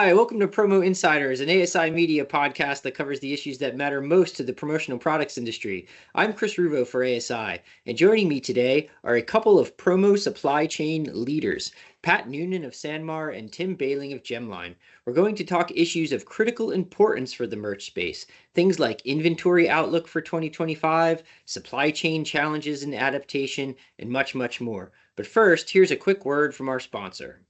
Hi, welcome to Promo Insiders, an ASI media podcast that covers the issues that matter most to the promotional products industry. I'm Chris Ruvo for ASI, and joining me today are a couple of promo supply chain leaders, Pat Noonan of SanMar and Tim Behling of Gemline. We're going to talk issues of critical importance for the merch space, things like inventory outlook for 2025, supply chain challenges and adaptation, and much, much more. But first, here's a quick word from our sponsor.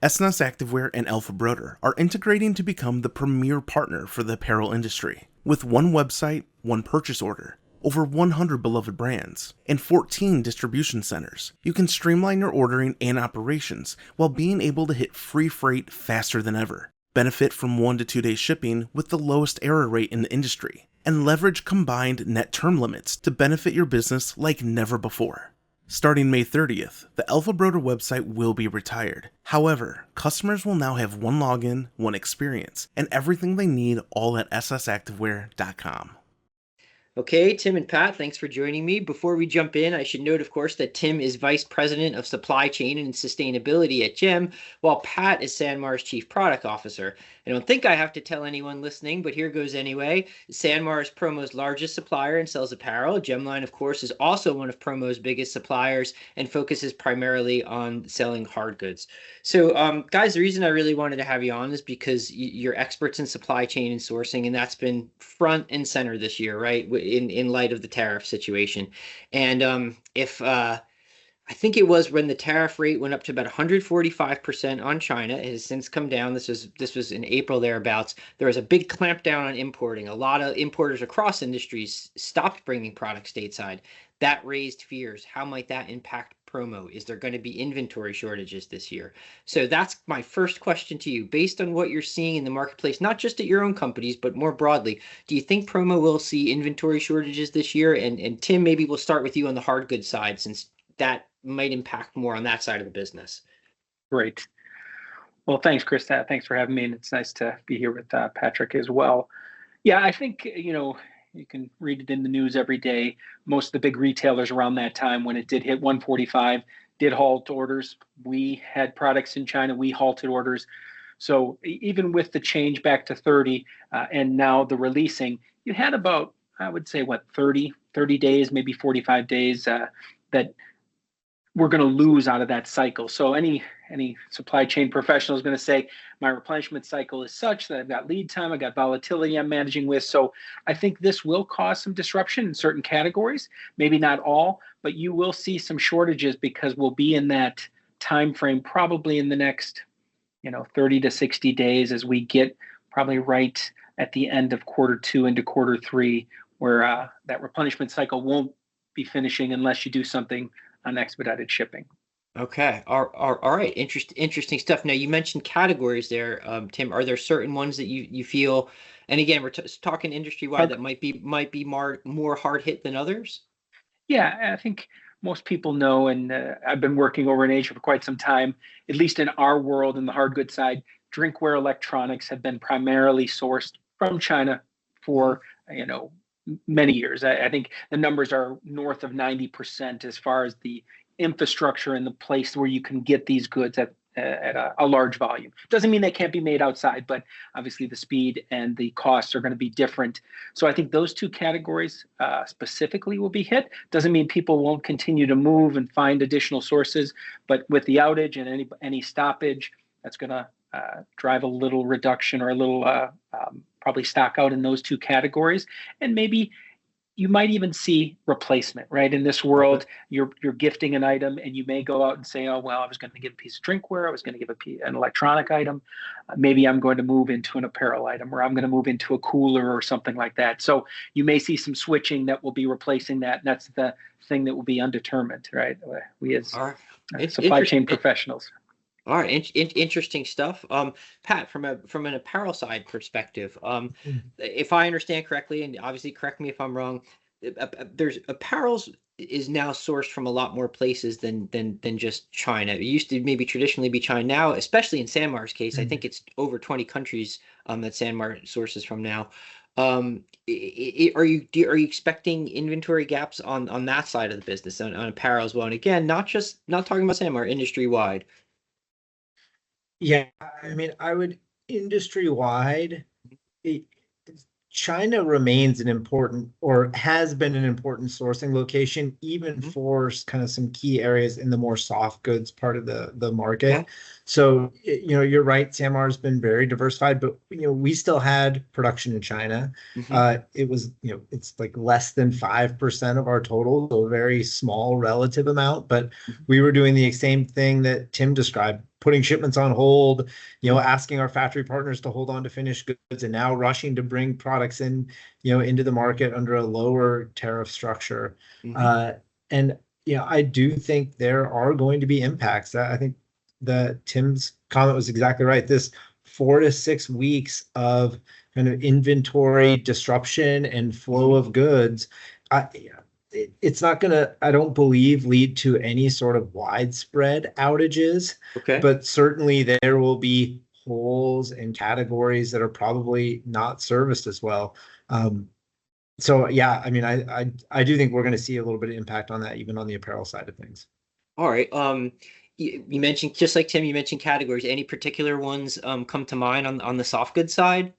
SNS Activewear and Alpha Broder are integrating to become the premier partner for the apparel industry. With one website, one purchase order, over 100 beloved brands, and 14 distribution centers, you can streamline your ordering and operations while being able to hit free freight faster than ever, benefit from 1 to 2 day shipping with the lowest error rate in the industry, and leverage combined net term limits to benefit your business like never before. Starting May 30th, the Alpha Broder website will be retired. However, customers will now have one login, one experience, and everything they need all at ssactivewear.com. Okay, Tim and Pat, thanks for joining me. Before we jump in, I should note, of course, that Tim is Vice President of Supply Chain and Sustainability at Gem, while Pat is SanMar's Chief Product Officer. I don't think I have to tell anyone listening, but here goes anyway. SanMar is Promo's largest supplier and sells apparel. Gemline, of course, is also one of Promo's biggest suppliers and focuses primarily on selling hard goods. So, guys, the reason I really wanted to have you on is because you're experts in supply chain and sourcing, and that's been front and center this year, right? In light of the tariff situation. And I think it was when the tariff rate went up to about 145% on China. It has since come down. This was in April thereabouts. There was a big clampdown on importing. A lot of importers across industries stopped bringing products stateside. That raised fears. How might that impact promo? Is there going to be inventory shortages this year? So that's my first question to you. Based on what you're seeing in the marketplace, not just at your own companies, but more broadly, do you think promo will see inventory shortages this year? And Tim, maybe we'll start with you on the hard goods side, since that might impact more on that side of the business. Great. Well, thanks, Chris. Thanks for having me. And it's nice to be here with Patrick as well. Yeah, I think, you can read it in the news every day. Most of the big retailers around that time, when it did hit 145, did halt orders. We had products in China. We halted orders. So even with the change back to 30 and now the releasing, you had about, I would say, 30 days, maybe 45 days that we're going to lose out of that cycle. So any supply chain professional is going to say, my replenishment cycle is such that I've got lead time, I've got volatility I'm managing with. So I think this will cause some disruption in certain categories, maybe not all, but you will see some shortages because we'll be in that time frame probably in the next 30 to 60 days as we get probably right at the end of Q2 into Q3, where that replenishment cycle won't be finishing unless you do something on expedited shipping. Okay. All right. Interesting stuff. Now, you mentioned categories there, Tim. Are there certain ones that you feel, and again, we're talking industry-wide, that might be more hard hit than others? Yeah, I think most people know, and I've been working over in Asia for quite some time, at least in our world, in the hard goods side, drinkware electronics have been primarily sourced from China for, many years. I think the numbers are north of 90% as far as the infrastructure and the place where you can get these goods at a large volume. Doesn't mean they can't be made outside, but obviously the speed and the costs are going to be different. So I think those two categories specifically will be hit. Doesn't mean people won't continue to move and find additional sources, but with the outage and any stoppage, that's going to drive a little reduction or a little probably stock out in those two categories. And maybe you might even see replacement, right? In this world, you're gifting an item and you may go out and say, oh, well, I was going to give a piece of drinkware. I was going to give an electronic item. Maybe I'm going to move into an apparel item, or I'm going to move into a cooler or something like that. So you may see some switching that will be replacing that. And that's the thing that will be undetermined, right? We as supply chain professionals. All right, interesting stuff. Pat, from an apparel side perspective, if I understand correctly, and obviously correct me if I'm wrong, there's apparels is now sourced from a lot more places than just China. It used to maybe traditionally be China. Now, especially in SanMar's case, I think it's over 20 countries that SanMar sources from now. Are you expecting inventory gaps on that side of the business on apparel as well? And again, not talking about SanMar, industry wide. Yeah, I mean, I would industry-wide, it, China remains an important, or has been an important sourcing location, even for kind of some key areas in the more soft goods part of the market. Yeah. So, you're right, SanMar has been very diversified, but, we still had production in China. It was, it's like less than 5% of our total, so a very small relative amount, but we were doing the same thing that Tim described, putting shipments on hold, asking our factory partners to hold on to finished goods, and now rushing to bring products in, into the market under a lower tariff structure. And I do think there are going to be impacts. I think that Tim's comment was exactly right. This 4 to 6 weeks of kind of inventory disruption and flow of goods, it's not going to, I don't believe, lead to any sort of widespread outages. But certainly there will be holes and categories that are probably not serviced as well. So yeah, I mean, I do think we're going to see a little bit of impact on that, even on the apparel side of things. All right. You mentioned, just like Tim, you mentioned categories. Any particular ones come to mind on the soft goods side?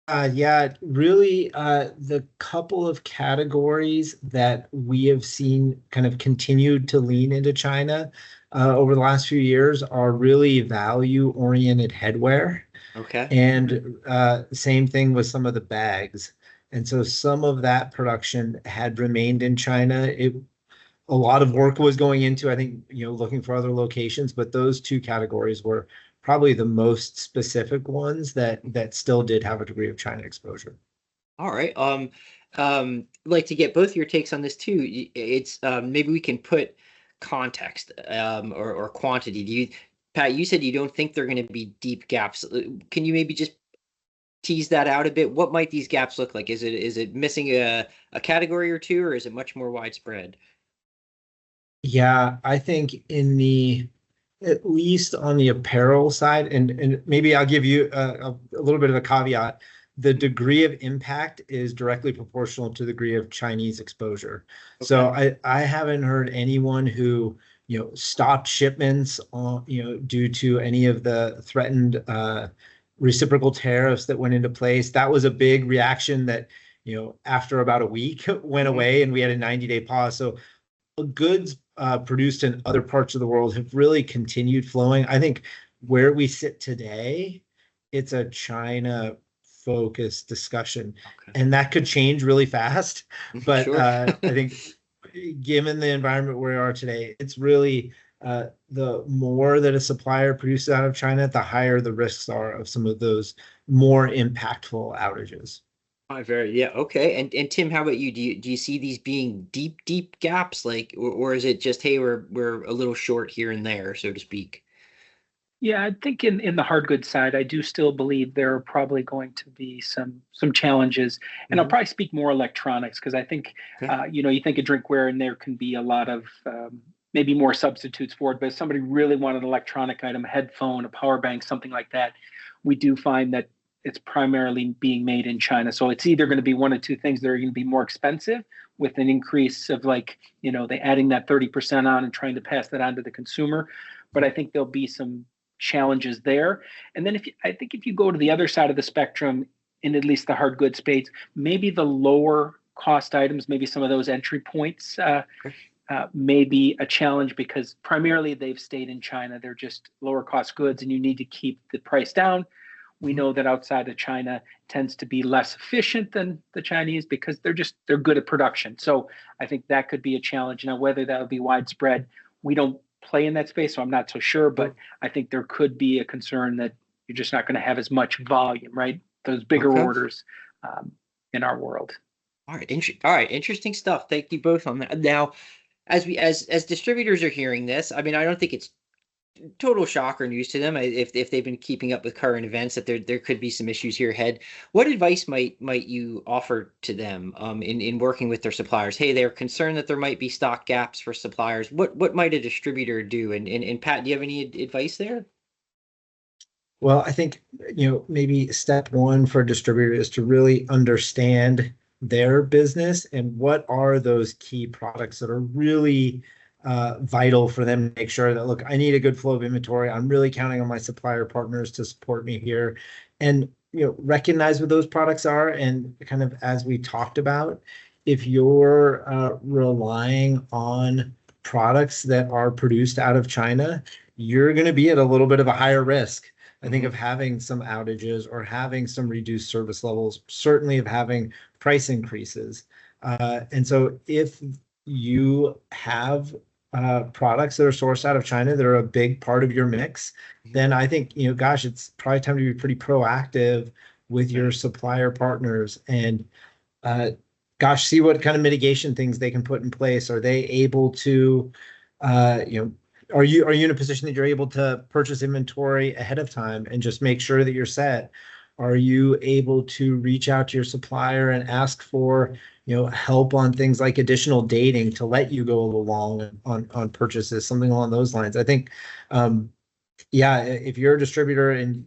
Yeah, really, the couple of categories that we have seen kind of continued to lean into China over the last few years are really value-oriented headwear. And same thing with some of the bags. And so some of that production had remained in China. A lot of work was going into, I think, looking for other locations, but those two categories were probably the most specific ones that still did have a degree of China exposure. All right. Like to get both your takes on this too. It's maybe we can put context or quantity. Pat, you said you don't think they're going to be deep gaps. Can you maybe just tease that out a bit? What might these gaps look like? Is it missing a category or two, or is it much more widespread? Yeah, I think at least on the apparel side, and maybe I'll give you a little bit of a caveat. The degree of impact is directly proportional to the degree of Chinese exposure. So I haven't heard anyone who stopped shipments due to any of the threatened reciprocal tariffs that went into place. That was a big reaction that after about a week went away, and we had a 90-day pause. So goods produced in other parts of the world have really continued flowing. I think where we sit today, it's a China focused discussion, and that could change really fast. But I think given the environment where we are today, it's really the more that a supplier produces out of China, the higher the risks are of some of those more impactful outages. Okay. And Tim, how about you? Do you see these being deep gaps, like, or is it just, hey, we're a little short here and there, so to speak? Yeah, I think in the hard goods side, I do still believe there are probably going to be some challenges, and I'll probably speak more electronics, because I think you think of drinkware and there can be a lot of maybe more substitutes for it. But if somebody really wanted an electronic item, a headphone, a power bank, something like that, we do find that it's primarily being made in China. So it's either going to be one of two things that are going to be more expensive, with an increase of they adding that 30% on and trying to pass that on to the consumer. But I think there'll be some challenges there. And then I think if you go to the other side of the spectrum, in at least the hard goods space, maybe the lower cost items, maybe some of those entry points may be a challenge, because primarily they've stayed in China. They're just lower cost goods, and you need to keep the price down. We know that outside of China tends to be less efficient than the Chinese, because they're good at production. So I think that could be a challenge. Now, whether that'll be widespread, we don't play in that space, so I'm not so sure. But I think there could be a concern that you're just not going to have as much volume, right? Those bigger orders in our world. All right, interesting stuff. Thank you both on that. Now, as distributors are hearing this, I mean, I don't think it's total shock or news to them if they've been keeping up with current events that there could be some issues here ahead. What advice might you offer to them in working with their suppliers? Hey, they're concerned that there might be stock gaps for suppliers. What might a distributor do? And Pat, do you have any advice there? Well, I think maybe step one for a distributor is to really understand their business and what are those key products that are really vital for them to make sure that, look, I need a good flow of inventory. I'm really counting on my supplier partners to support me here, and recognize what those products are. And kind of as we talked about, if you're relying on products that are produced out of China, you're going to be at a little bit of a higher risk, I think, of having some outages or having some reduced service levels, certainly of having price increases. And so if you have products that are sourced out of China that are a big part of your mix, then I think, gosh, it's probably time to be pretty proactive with your supplier partners and, gosh, see what kind of mitigation things they can put in place. Are they able to, are you in a position that you're able to purchase inventory ahead of time and just make sure that you're set? Are you able to reach out to your supplier and ask for, help on things like additional dating to let you go a little long on purchases, something along those lines? I think, if you're a distributor and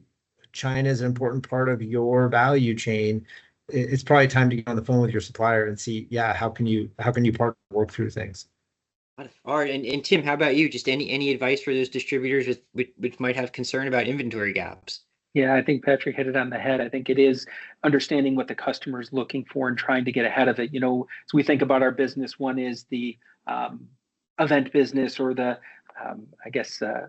China is an important part of your value chain, it's probably time to get on the phone with your supplier and see, how can you partner, work through things. All right, and Tim, how about you? Just any advice for those distributors which might have concern about inventory gaps? Yeah, I think Patrick hit it on the head. I think it is understanding what the customer is looking for and trying to get ahead of it. As we think about our business, one is the event business, or the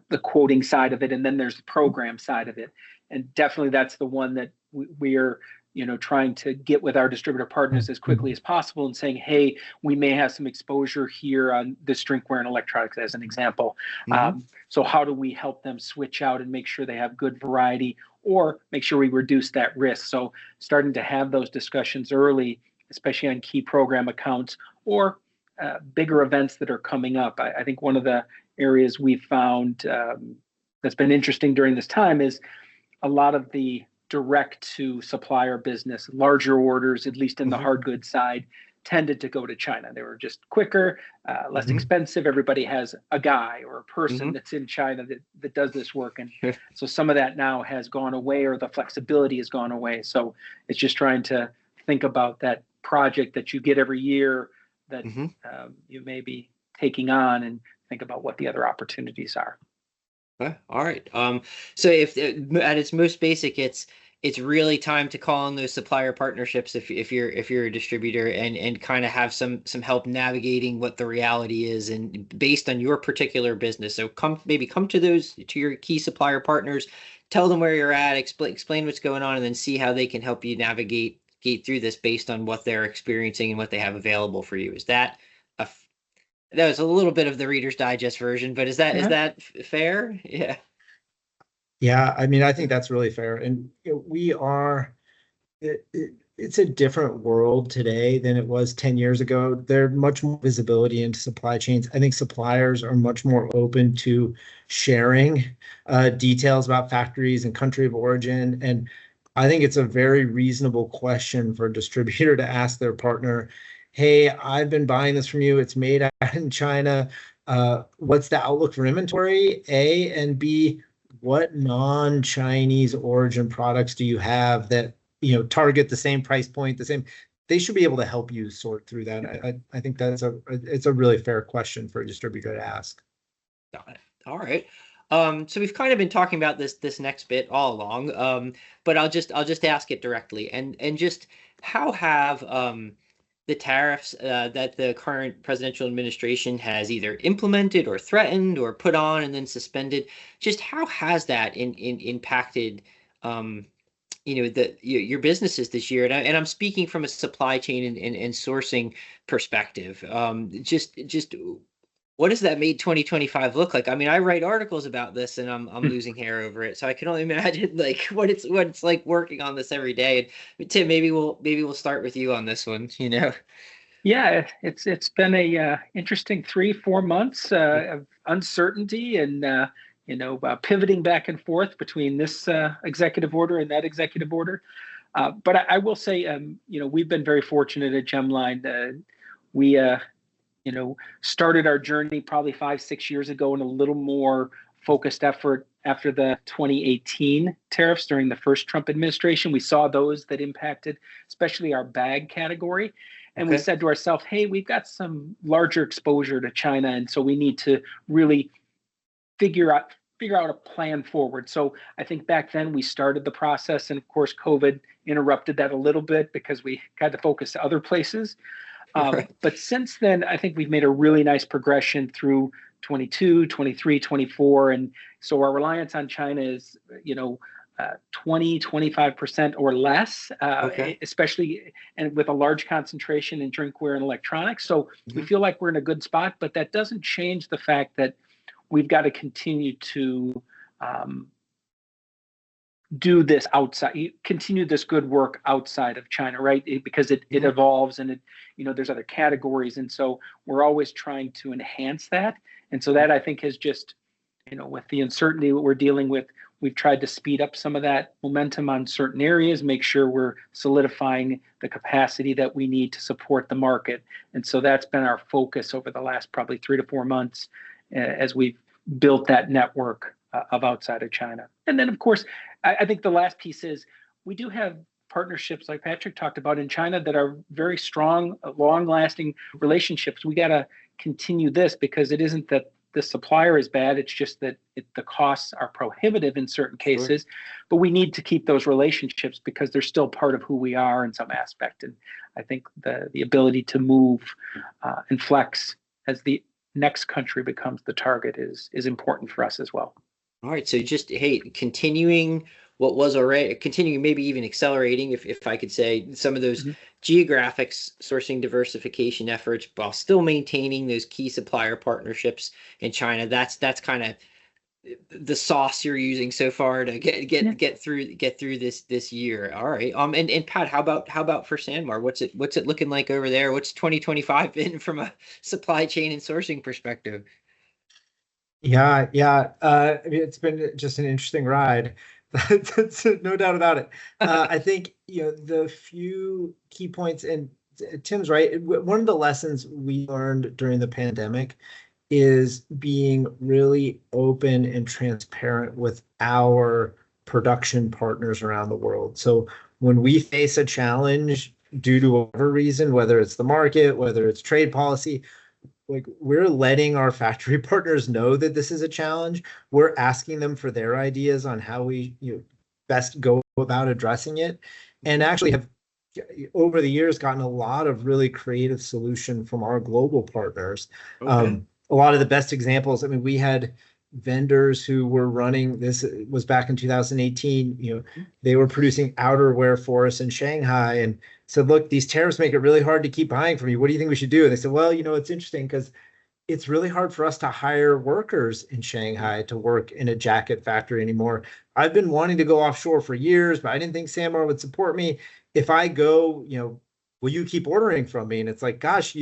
the quoting side of it, and then there's the program side of it. And definitely that's the one that we are trying to get with our distributor partners as quickly as possible and saying, hey, we may have some exposure here on this drinkware and electronics as an example. So how do we help them switch out and make sure they have good variety, or make sure we reduce that risk? So starting to have those discussions early, especially on key program accounts or bigger events that are coming up. I think one of the areas we've found that's been interesting during this time is a lot of the direct to supplier business, larger orders, at least in the hard goods side, tended to go to China. They were just quicker, less expensive. Everybody has a guy or a person that's in China that does this work. And so some of that now has gone away, or the flexibility has gone away. So it's just trying to think about that project that you get every year that you may be taking on, and think about what the other opportunities are. Okay. All right. So if at its most basic, it's really time to call on those supplier partnerships if you're a distributor, and kind of have some help navigating what the reality is, and based on your particular business. So come to your key supplier partners, tell them where you're at, explain what's going on, and then see how they can help you navigate through this based on what they're experiencing and what they have available for you. Is that that was a little bit of the Reader's Digest version, but is that fair? Yeah. Yeah, I mean, I think that's really fair. And it's a different world today than it was 10 years ago. There's much more visibility into supply chains. I think suppliers are much more open to sharing details about factories and country of origin. And I think it's a very reasonable question for a distributor to ask their partner, hey, I've been buying this from you. It's made out in China. What's the outlook for inventory? A, and B, what non-Chinese origin products do you have that target the same price point, they should be able to help you sort through that. I think it's a really fair question for a distributor to ask. Got it. All right. So we've kind of been talking about this next bit all along, but I'll just ask it directly, and just how have the tariffs that the current presidential administration has either implemented or threatened or put on and then suspended, just how has that impacted your businesses this year? And I'm speaking from a supply chain and sourcing perspective. Just what does that made 2025 look like? I mean, I write articles about this, and I'm losing hair over it. So I can only imagine what it's like working on this every day. And Tim, maybe we'll start with you on this one. Yeah, it's been a interesting 3-4 months of uncertainty and pivoting back and forth between this executive order and that executive order. But I will say, we've been very fortunate at Gemline. We started our journey probably 5-6 years ago in a little more focused effort after the 2018 tariffs during the first Trump administration. We saw those that impacted especially our bag category. And we said to ourselves, hey, we've got some larger exposure to China, and so we need to really figure out a plan forward. So I think back then we started the process, and of course COVID interrupted that a little bit because we had to focus other places. But since then, I think we've made a really nice progression through 22, 23, 24. And so our reliance on China is, 20, 25% or less, especially and with a large concentration in drinkware and electronics. So we feel like we're in a good spot, but that doesn't change the fact that we've got to continue to do this continue this good work outside of China, right? Because it evolves, and there's other categories. And so we're always trying to enhance that. And so that, I think, has just, with the uncertainty that we're dealing with, we've tried to speed up some of that momentum on certain areas, make sure we're solidifying the capacity that we need to support the market. And so that's been our focus over the last probably 3 to 4 months as we've built that network of outside of China. And then, of course, I think the last piece is we do have partnerships like Patrick talked about in China that are very strong, long-lasting relationships. We got to continue this, because it isn't that the supplier is bad. It's just that the costs are prohibitive in certain cases. Sure. But we need to keep those relationships because they're still part of who we are in some aspect. And I think the ability to move and flex as the next country becomes the target is important for us as well. All right. So just, hey, continuing what was already, continuing, maybe even accelerating, if I could say, some of those geographic sourcing diversification efforts while still maintaining those key supplier partnerships in China. That's kind of the sauce you're using so far to get through this year. All right. And Pat, how about for SanMar? What's it looking like over there? What's 2025 been from a supply chain and sourcing perspective? Yeah. I mean, it's been just an interesting ride. That's no doubt about it. I think the few key points, and Tim's right. One of the lessons we learned during the pandemic is being really open and transparent with our production partners around the world. So when we face a challenge due to whatever reason, whether it's the market, whether it's trade policy, like, we're letting our factory partners know that this is a challenge. We're asking them for their ideas on how we best go about addressing it, and actually have over the years gotten a lot of really creative solution from our global partners. A lot of the best examples, I mean, we had vendors who were running, this was back in 2018, they were producing outerwear for us in Shanghai, and said, look, these tariffs make it really hard to keep buying from you. What do you think we should do? And they said, well, it's interesting because it's really hard for us to hire workers in Shanghai to work in a jacket factory anymore. I've been wanting to go offshore for years, but I didn't think SanMar would support me. If I go, will you keep ordering from me? And it's like, gosh,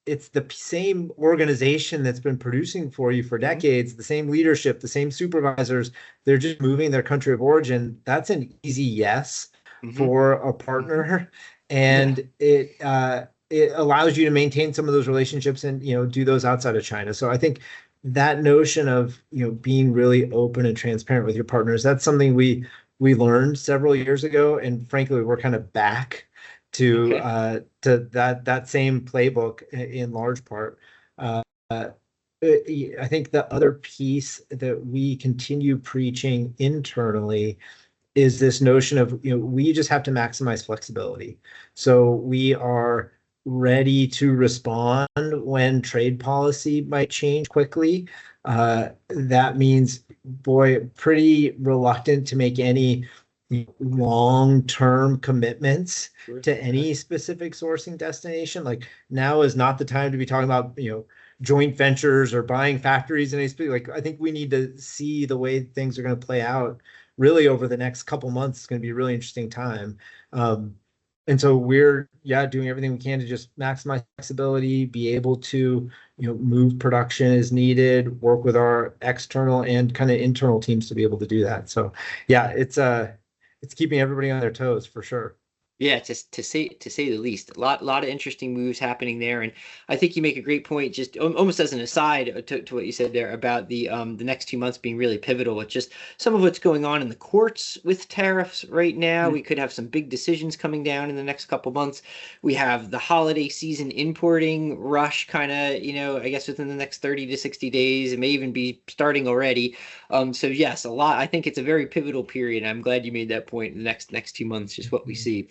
it's the same organization that's been producing for you for decades, the same leadership, the same supervisors. They're just moving their country of origin. That's an easy yes for a partner. And it allows you to maintain some of those relationships and, do those outside of China. So I think that notion of, being really open and transparent with your partners, that's something we learned several years ago. And frankly, we're kind of back to that same playbook in large part. I think the other piece that we continue preaching internally is this notion of, we just have to maximize flexibility. So we are ready to respond when trade policy might change quickly. That means, pretty reluctant to make any long-term commitments to any specific sourcing destination. Like, now is not the time to be talking about, joint ventures or buying factories. And like, I think we need to see the way things are going to play out really over the next couple months. It's going to be a really interesting time. And so we're, doing everything we can to just maximize flexibility, be able to, move production as needed, work with our external and kind of internal teams to be able to do that. So, it's keeping everybody on their toes for sure. Yeah, to say the least, a lot of interesting moves happening there, and I think you make a great point. Just almost as an aside to what you said there about the next 2 months being really pivotal. With just some of what's going on in the courts with tariffs right now. Mm. We could have some big decisions coming down in the next couple months. We have the holiday season importing rush, kind of, I guess within the next 30 to 60 days. It may even be starting already. So yes, a lot. I think it's a very pivotal period. I'm glad you made that point. The next 2 months, just what we see.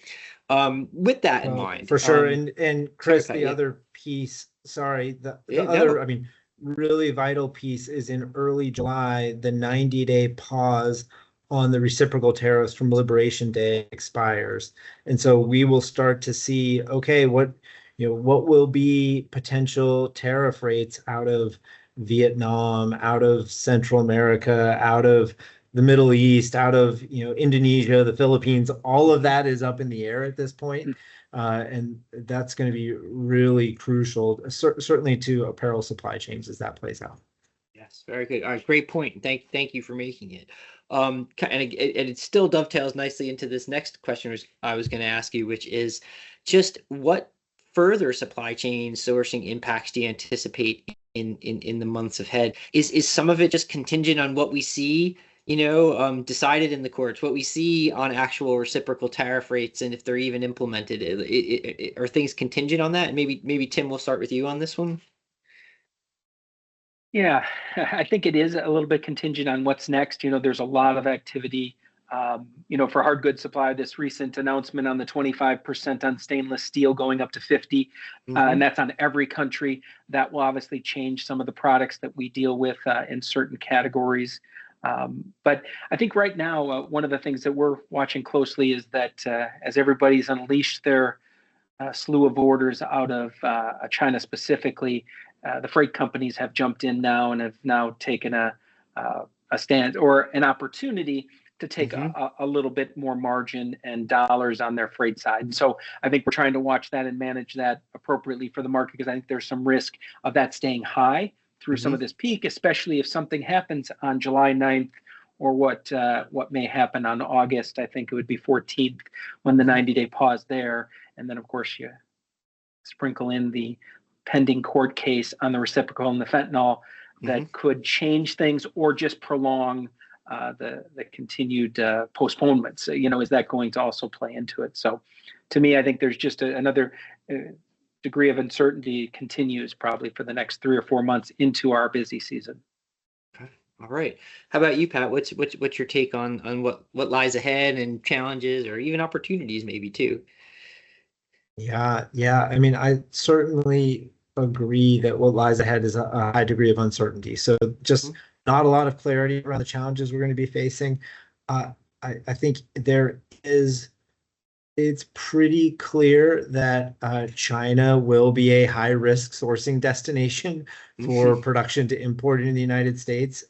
With that in Well, mind, for sure. And sorry, Chris, Pat. the Yeah, other piece, sorry, the yeah, other, no, I mean, really vital piece is in early July, the 90-day pause on the reciprocal tariffs from Liberation Day expires. And so we will start to see, okay, what will be potential tariff rates out of Vietnam, out of Central America, out of the Middle East, out of Indonesia, the Philippines. All of that is up in the air at this point. Mm. And that's going to be really crucial, certainly to apparel supply chains as that plays out. yes, very good. All right, great point. Thank you for making it. And it still dovetails nicely into this next question I was going to ask you, which is just what further supply chain sourcing impacts do you anticipate in the months ahead? Is some of it just contingent on what we see, decided in the courts, what we see on actual reciprocal tariff rates, and if they're even implemented? Are things contingent on that? And maybe Tim, we'll start with you on this one. Yeah, I think it is a little bit contingent on what's next. There's a lot of activity. For hard goods supply, this recent announcement on the 25% on stainless steel going up to 50, and that's on every country. That will obviously change some of the products that we deal with in certain categories. But I think right now, one of the things that we're watching closely is that as everybody's unleashed their slew of orders out of China specifically, the freight companies have jumped in now and have now taken a stand or an opportunity to take Mm-hmm. a little bit more margin and dollars on their freight side. And so I think we're trying to watch that and manage that appropriately for the market, because I think there's some risk of that staying high through some Mm-hmm. of this peak, especially if something happens on July 9th, or what may happen on August. I think it would be 14th when the 90-day pause there. And then, of course, you sprinkle in the pending court case on the reciprocal and the fentanyl Mm-hmm. that could change things or just prolong the continued postponements. Is that going to also play into it? So, to me, I think there's just another degree of uncertainty continues probably for the next 3 or 4 months into our busy season. Okay. All right. How about you, Pat? What's your take on what lies ahead and challenges or even opportunities maybe too? Yeah. I mean, I certainly agree that what lies ahead is a high degree of uncertainty. So just Mhm. not a lot of clarity around the challenges we're going to be facing. I think it's pretty clear that China will be a high risk sourcing destination for production to import into the United States,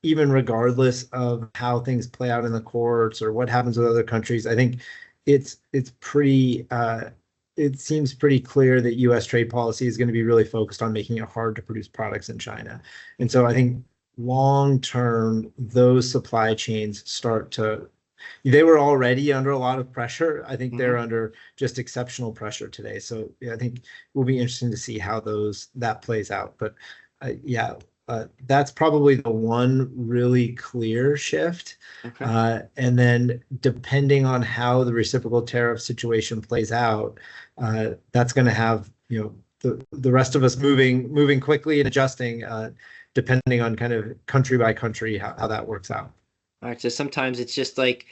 even regardless of how things play out in the courts or what happens with other countries. I think it's pretty it seems pretty clear that U.S. trade policy is going to be really focused on making it hard to produce products in China. And so I think long term, those supply chains they were already under a lot of pressure. I think they're Mhm. under just exceptional pressure today. So yeah, I think it will be interesting to see how that plays out. But that's probably the one really clear shift. Okay. And then depending on how the reciprocal tariff situation plays out, that's going to have the rest of us moving quickly and adjusting, depending on kind of country by country how that works out. All right. So sometimes it's just like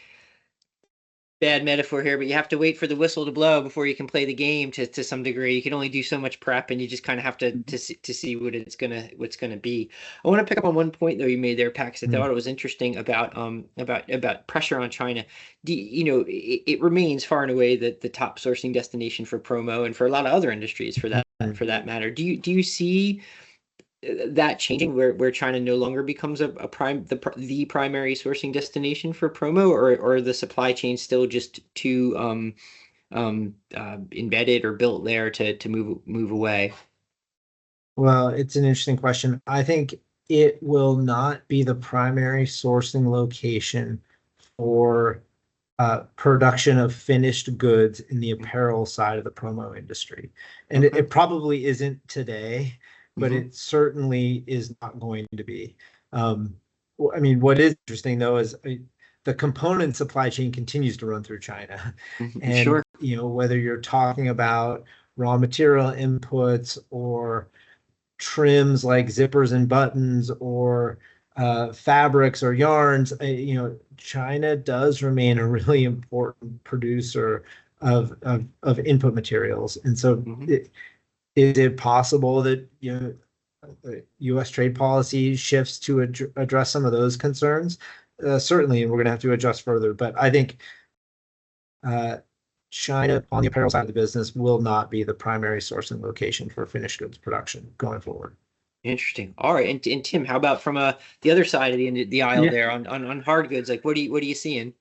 bad metaphor here, but you have to wait for the whistle to blow before you can play the game to some degree. You can only do so much prep, and you just kind of have to see what's gonna be. I want to pick up on one point though you made there, Pax. I thought it was interesting about pressure on China. It remains far and away the top sourcing destination for promo and for a lot of other industries for that matter. Do you see that changing where China no longer becomes the primary sourcing destination for promo, or the supply chain still just too embedded or built there to move away? Well, it's an interesting question. I think it will not be the primary sourcing location for production of finished goods in the apparel side of the promo industry. And it probably isn't today, but it certainly is not going to be. I mean, what is interesting though is the component supply chain continues to run through China. And, Sure. Whether you're talking about raw material inputs or trims like zippers and buttons or fabrics or yarns, China does remain a really important producer of input materials. And so is it possible that U.S. trade policy shifts to address some of those concerns? Certainly, and we're going to have to adjust further. But I think China on the apparel side of the business will not be the primary sourcing location for finished goods production going forward. Interesting. All right, and Tim, how about from the other side of the aisle there on hard goods? Like, what are you seeing?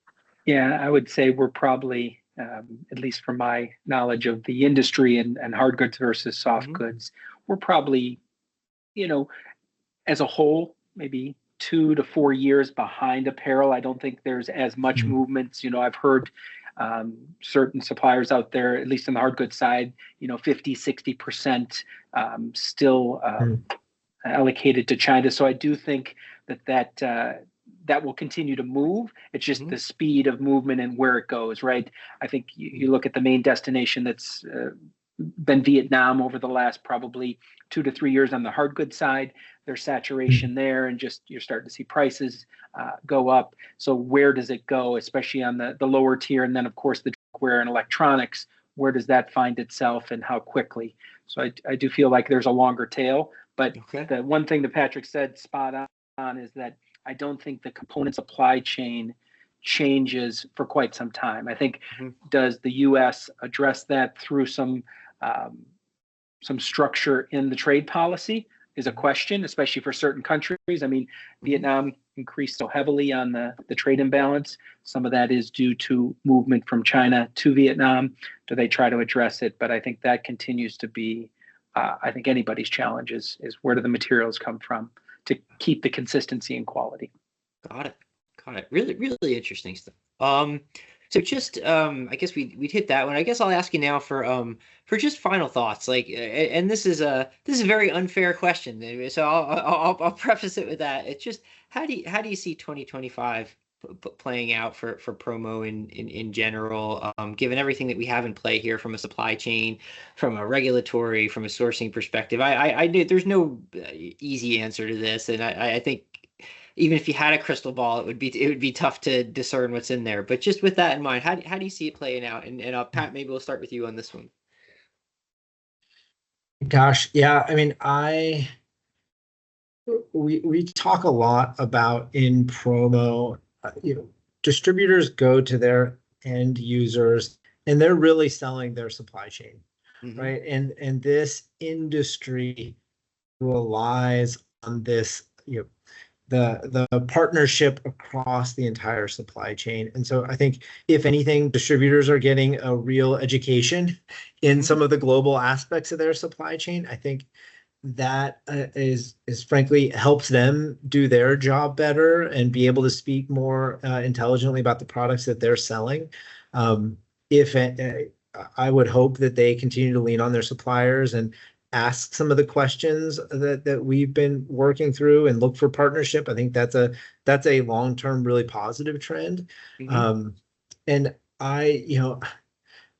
Yeah, I would say we're probably, at least from my knowledge of the industry and hard goods versus soft goods, we're probably, as a whole, maybe 2 to 4 years behind apparel. I don't think there's as much movements. I've heard certain suppliers out there, at least on the hard goods side, 50, 60% still allocated to China. So I do think that will continue to move. It's just the speed of movement and where it goes, right? I think you look at the main destination that's been Vietnam over the last probably 2 to 3 years on the hard goods side. There's saturation there, and just you're starting to see prices go up. So where does it go, especially on the lower tier? And then, of course, the drinkware and electronics, where does that find itself and how quickly? So I do feel like there's a longer tail. But the one thing that Patrick said spot on is that I don't think the component supply chain changes for quite some time. I think does the U.S. address that through some structure in the trade policy is a question, especially for certain countries. I mean, Vietnam increased so heavily on the trade imbalance. Some of that is due to movement from China to Vietnam. Do they try to address it? But I think that continues to be, I think anybody's challenge is where do the materials come from to keep the consistency and quality. Got it. Really, really interesting stuff. So just I guess we'd hit that one. I guess I'll ask you now for just final thoughts. Like, and this is a very unfair question. So I'll preface it with that. It's just how do you see 2025 playing out for promo in general, given everything that we have in play here from a supply chain, from a regulatory, from a sourcing perspective? I there's no easy answer to this, and I think even if you had a crystal ball, it would be tough to discern what's in there. But just with that in mind, how do you see it playing out? And Pat, maybe we'll start with you on this one. Gosh, yeah. I mean, we talk a lot about in promo, distributors go to their end users and they're really selling their supply chain, right? And this industry relies on this, the partnership across the entire supply chain. And so I think, if anything, distributors are getting a real education in some of the global aspects of their supply chain. I think that is frankly helps them do their job better and be able to speak more intelligently about the products that they're selling. I would hope that they continue to lean on their suppliers and ask some of the questions that we've been working through and look for partnership. I think that's a long-term, really positive trend. And I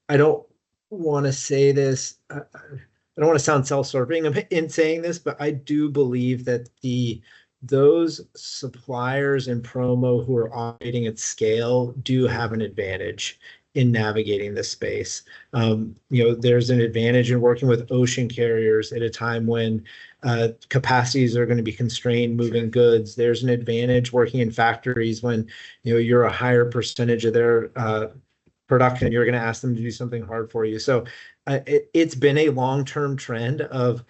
don't want to say this. I don't want to sound self-serving in saying this, but I do believe that those suppliers in promo who are operating at scale do have an advantage in navigating this space. There's an advantage in working with ocean carriers at a time when capacities are going to be constrained moving goods. There's an advantage working in factories when you're a higher percentage of their production. You're going to ask them to do something hard for you. So it's been a long-term trend of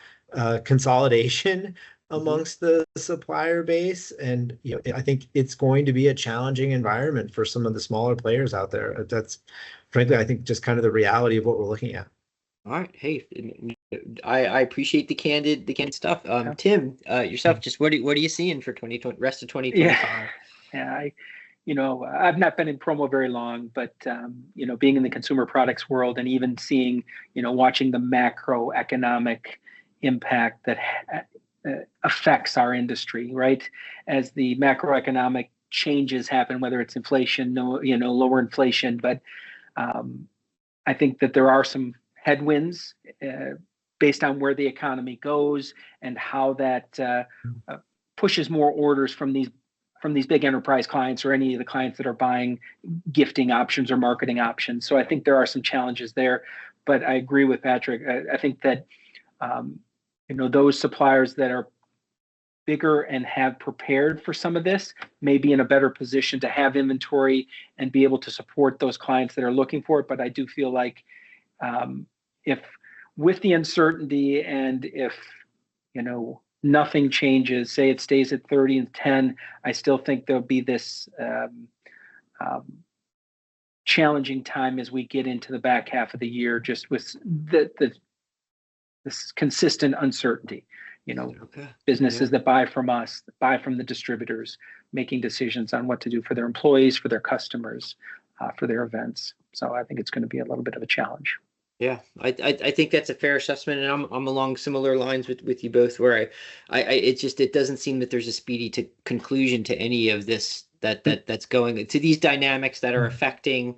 consolidation amongst the supplier base. And I think it's going to be a challenging environment for some of the smaller players out there. That's frankly, I think, just kind of the reality of what we're looking at. All right. Hey, I appreciate the candid stuff. Tim, yourself, just what are you seeing for 2020, rest of 2025? Yeah, I've not been in promo very long, but being in the consumer products world and even seeing, watching the macroeconomic impact that affects our industry, right? As the macroeconomic changes happen, whether it's inflation, lower inflation, but I think that there are some headwinds based on where the economy goes and how that pushes more orders from these big enterprise clients or any of the clients that are buying gifting options or marketing options. So I think there are some challenges there, but I agree with Patrick. I think that those suppliers that are bigger and have prepared for some of this may be in a better position to have inventory and be able to support those clients that are looking for it. But I do feel like if with the uncertainty and if nothing changes, say it stays at 30 and 10, I still think there'll be this challenging time as we get into the back half of the year, just with this consistent uncertainty. Businesses that buy from us, buy from the distributors, making decisions on what to do for their employees, for their customers, for their events. So I think it's going to be a little bit of a challenge. Yeah, I think that's a fair assessment, and I'm along similar lines with you both, where it doesn't seem that there's a speedy conclusion to any of this that's going to these dynamics that are affecting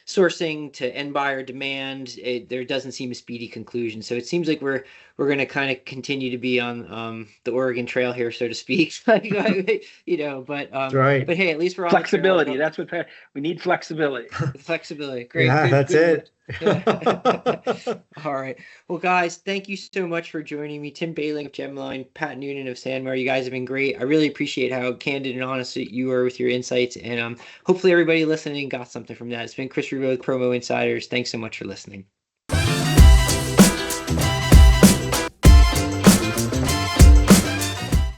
sourcing to end buyer demand. There doesn't seem a speedy conclusion, so it seems like we're going to kind of continue to be on the Oregon Trail here, so to speak. But right. But hey, at least we're on flexibility. The That's what we need. Flexibility. Flexibility. Great. Yeah, that's it. All right. Well, guys, thank you so much for joining me. Tim Behling of Gemline, Pat Noonan of SanMar. You guys have been great. I really appreciate how candid and honest you are with your insights, and hopefully everybody listening got something from that. It's been Chris Rubo with Promo Insiders. Thanks so much for listening.